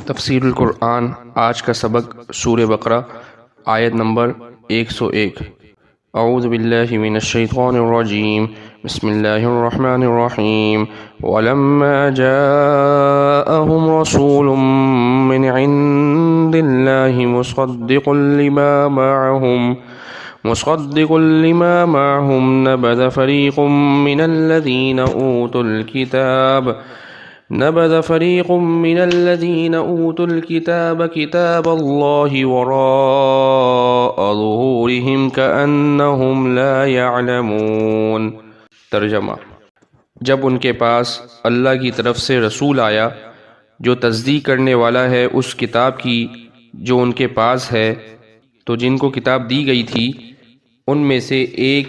تفسیر القرآن آج کا سبق سورہ بقرہ آیت نمبر 101۔ اعوذ باللہ من الشیطان الرجیم، بسم اللہ الرحمن الرحیم۔ وَلَمَّا جَاءَهُمْ رَسُولٌ مِّنْ عِندِ اللَّهِ مُصَدِّقٌ لِمَا مَعَهُمْ نَبَذَ فَرِيقٌ مِّنَ الَّذِينَ أُوتُوا الْكِتَابَ كِتَابَ اللَّهِ وَرَاءَ ظُهُورِهِمْ كَأَنَّهُمْ لَا يَعْلَمُونَ۔ ترجمہ: جب ان کے پاس اللہ کی طرف سے رسول آیا جو تصدیق کرنے والا ہے اس کتاب کی جو ان کے پاس ہے، تو جن کو کتاب دی گئی تھی ان میں سے ایک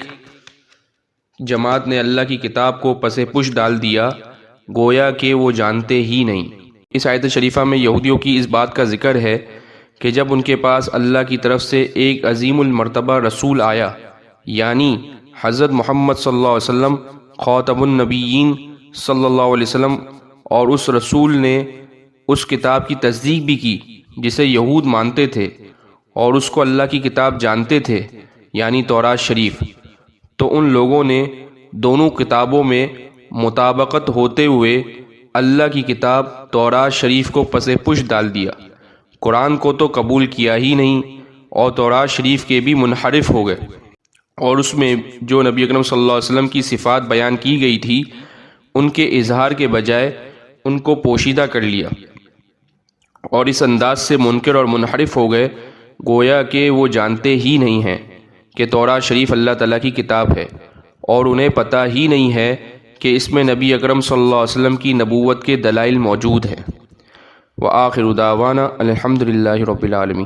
جماعت نے اللہ کی کتاب کو پس پش ڈال دیا، گویا کہ وہ جانتے ہی نہیں۔ اس آیت شریفہ میں یہودیوں کی اس بات کا ذکر ہے کہ جب ان کے پاس اللہ کی طرف سے ایک عظیم المرتبہ رسول آیا، یعنی حضرت محمد صلی اللہ علیہ وسلم خاتم النبیین صلی اللہ علیہ وسلم، اور اس رسول نے اس کتاب کی تصدیق بھی کی جسے یہود مانتے تھے اور اس کو اللہ کی کتاب جانتے تھے، یعنی تورات شریف، تو ان لوگوں نے دونوں کتابوں میں مطابقت ہوتے ہوئے اللہ کی کتاب تورات شریف کو پس پش ڈال دیا، قرآن کو تو قبول کیا ہی نہیں اور تورات شریف کے بھی منحرف ہو گئے، اور اس میں جو نبی اکرم صلی اللہ علیہ وسلم کی صفات بیان کی گئی تھی ان کے اظہار کے بجائے ان کو پوشیدہ کر لیا، اور اس انداز سے منکر اور منحرف ہو گئے گویا کہ وہ جانتے ہی نہیں ہیں کہ تورات شریف اللہ تعالیٰ کی کتاب ہے، اور انہیں پتہ ہی نہیں ہے کہ اس میں نبی اکرم صلی اللہ علیہ وسلم کی نبوت کے دلائل موجود ہیں۔ وآخر دعوانا الحمد للہ رب العالمین۔